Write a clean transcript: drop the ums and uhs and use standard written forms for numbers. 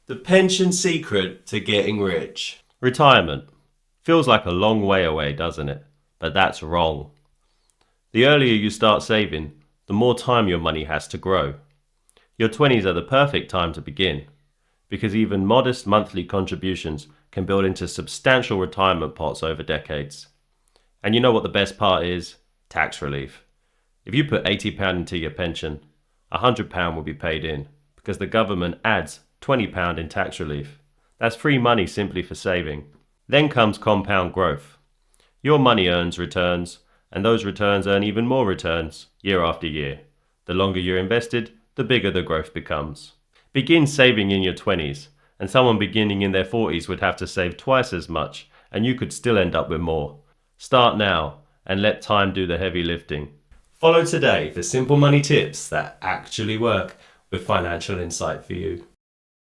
The pension secret to getting rich. Retirement. Feels like a long way away, doesn't it? But that's wrong. The earlier you start saving, the more time your money has to grow. Your 20s are the perfect time to begin, because even modest monthly contributions can build into substantial retirement pots over decades. And you know what the best part is? Tax relief. If you put £80 into your pension, £100 will be paid in, because the government adds £20 in tax relief. That's free money simply for saving. Then comes compound growth. Your money earns returns, and those returns earn even more returns year after year. The longer you're invested, the bigger the growth becomes. Begin saving in your 20s, and someone beginning in their 40s would have to save twice as much, and you could still end up with more. Start now, and let time do the heavy lifting. Follow today for simple money tips that actually work with financial insight for you.